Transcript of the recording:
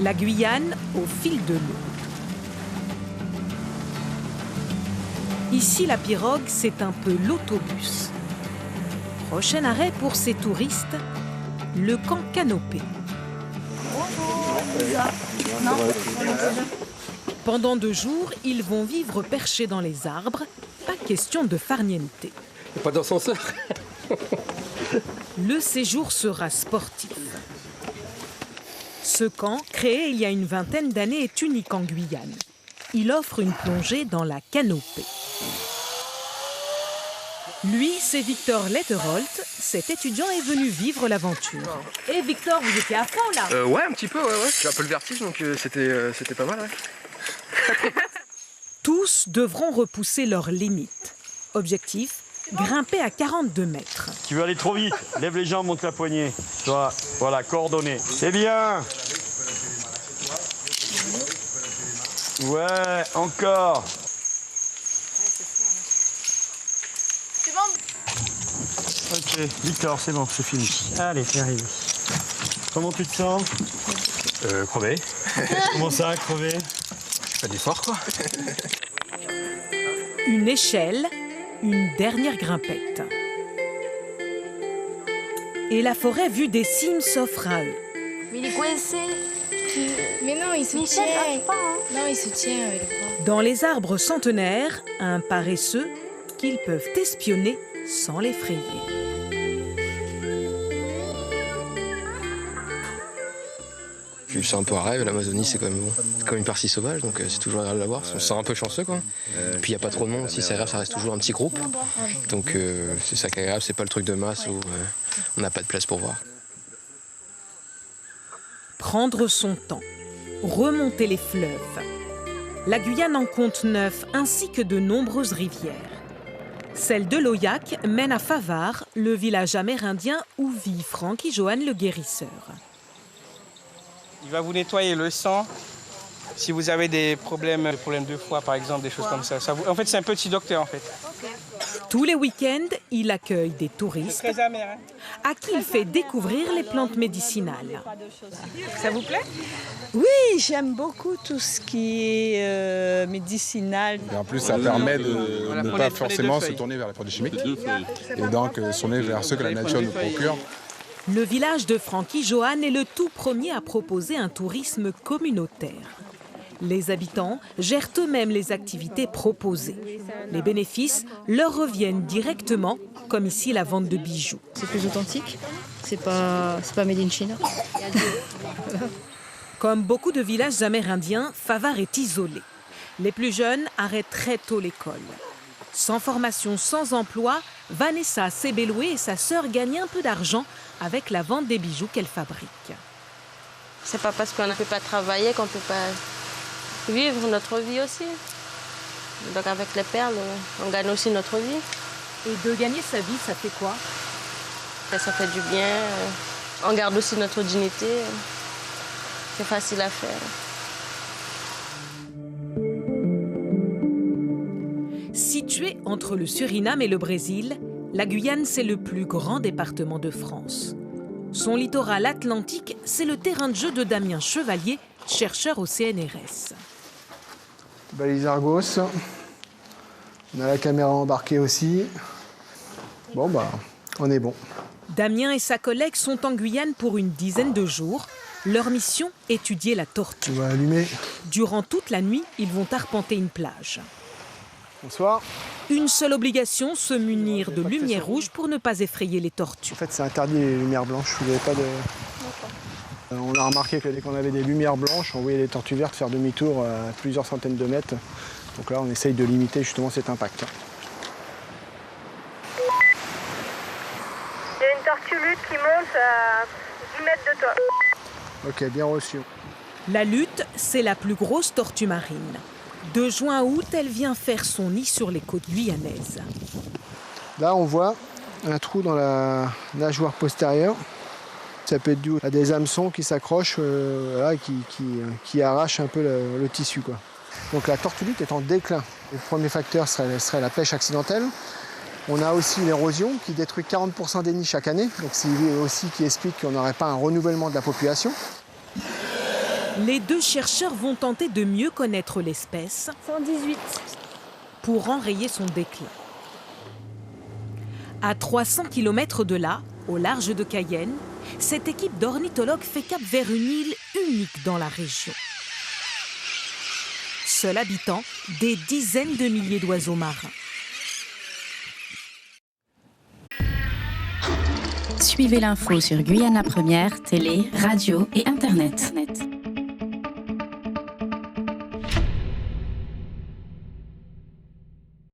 La Guyane au fil de l'eau. Ici, la pirogue, c'est un peu l'autobus. Prochain arrêt pour ces touristes, le camp Canopé. Pendant 2 jours, ils vont vivre perchés dans les arbres. Pas question de farniente. Pas d'ascenseur. Le séjour sera sportif. Ce camp, créé il y a une vingtaine d'années, est unique en Guyane. Il offre une plongée dans la canopée. Lui, c'est Victor Letterolt. Cet étudiant est venu vivre l'aventure. Et Victor, vous étiez à fond là? Ouais, un petit peu, ouais. J'ai un peu le vertige, donc c'était pas mal, ouais. Tous devront repousser leurs limites. Objectif, grimper à 42 mètres. Tu veux aller trop vite, lève les jambes, monte la poignée. Toi, voilà, coordonné. C'est bien. Ouais, encore. Ok, Victor, c'est bon, c'est fini. Allez, t'es arrivé. Comment tu te sens? Crevé. Comment ça, crevé? Pas d'effort, quoi. Une échelle, une dernière grimpette. Et la forêt vue des cimes s'offre à eux. Mais il est coincé. Mais non, il se tient. Non, il se tient. Dans les arbres centenaires, un paresseux qu'ils peuvent espionner sans l'effrayer. C'est un peu un rêve, l'Amazonie c'est quand même bon. C'est comme une partie sauvage, donc c'est toujours agréable de la voir. On se sent un peu chanceux, quoi. Puis il n'y a pas trop de monde, si c'est agréable, ça reste toujours un petit groupe. Donc c'est ça qui est agréable, c'est pas le truc de masse où on n'a pas de place pour voir. Prendre son temps, remonter les fleuves. La Guyane en compte 9, ainsi que de nombreuses rivières. Celle de l'Oyac mène à Favard, le village amérindien où vit Francky Johan le guérisseur. Il va vous nettoyer le sang. Si vous avez des problèmes de foie, par exemple, des choses comme ça. En fait, c'est un petit docteur, en fait. Tous les week-ends, il accueille des touristes Très amer, hein. à qui il fait découvrir les plantes médicinales. Ça vous plaît? Oui, j'aime beaucoup tout ce qui est médicinal. Et en plus, ça permet de ne pas forcément se tourner vers les produits chimiques et donc se tourner vers ceux que la nature nous procure. Le village de Francky Johan est le tout premier à proposer un tourisme communautaire. Les habitants gèrent eux-mêmes les activités proposées. Les bénéfices leur reviennent directement, comme ici la vente de bijoux. C'est plus authentique, c'est pas made in China. Comme beaucoup de villages amérindiens, Favard est isolé. Les plus jeunes arrêtent très tôt l'école. Sans formation, sans emploi, Vanessa Sebeloué et sa sœur gagnent un peu d'argent avec la vente des bijoux qu'elle fabrique. C'est pas parce qu'on ne peut pas travailler qu'on ne peut pas vivre notre vie aussi. Donc avec les perles, on gagne aussi notre vie. Et de gagner sa vie, ça fait quoi? Et ça fait du bien. On garde aussi notre dignité. C'est facile à faire. Située entre le Suriname et le Brésil, la Guyane, c'est le plus grand département de France. Son littoral atlantique, c'est le terrain de jeu de Damien Chevalier, chercheur au CNRS. Balise Argos. On a la caméra embarquée aussi. Bon, on est bon. Damien et sa collègue sont en Guyane pour une dizaine de jours. Leur mission, étudier la tortue. On va allumer. Durant toute la nuit, ils vont arpenter une plage. Bonsoir. Une seule obligation, se munir de lumière rouge pour ne pas effrayer les tortues. En fait, c'est interdit les lumières blanches. Vous n'avez pas de... On a remarqué que dès qu'on avait des lumières blanches, on voyait les tortues vertes faire demi-tour à plusieurs centaines de mètres. Donc là, on essaye de limiter justement cet impact. Il y a une tortue lutte qui monte à 10 mètres de toi. Ok, bien reçu. La lutte, c'est la plus grosse tortue marine. De juin à août, elle vient faire son nid sur les côtes guyanaises. Là, on voit un trou dans la nageoire postérieure. Ça peut être dû à des hameçons qui s'accrochent, qui arrachent un peu le tissu, quoi. Donc la tortue lutte est en déclin. Le premier facteur serait la pêche accidentelle. On a aussi l'érosion qui détruit 40% des nids chaque année. Donc c'est aussi qui explique qu'on n'aurait pas un renouvellement de la population. Les deux chercheurs vont tenter de mieux connaître l'espèce 118. pour enrayer son déclin. À 300 km de là, au large de Cayenne, cette équipe d'ornithologues fait cap vers une île unique dans la région. Seul habitant, des dizaines de milliers d'oiseaux marins. Suivez l'info sur Guyana Première, télé, radio et internet.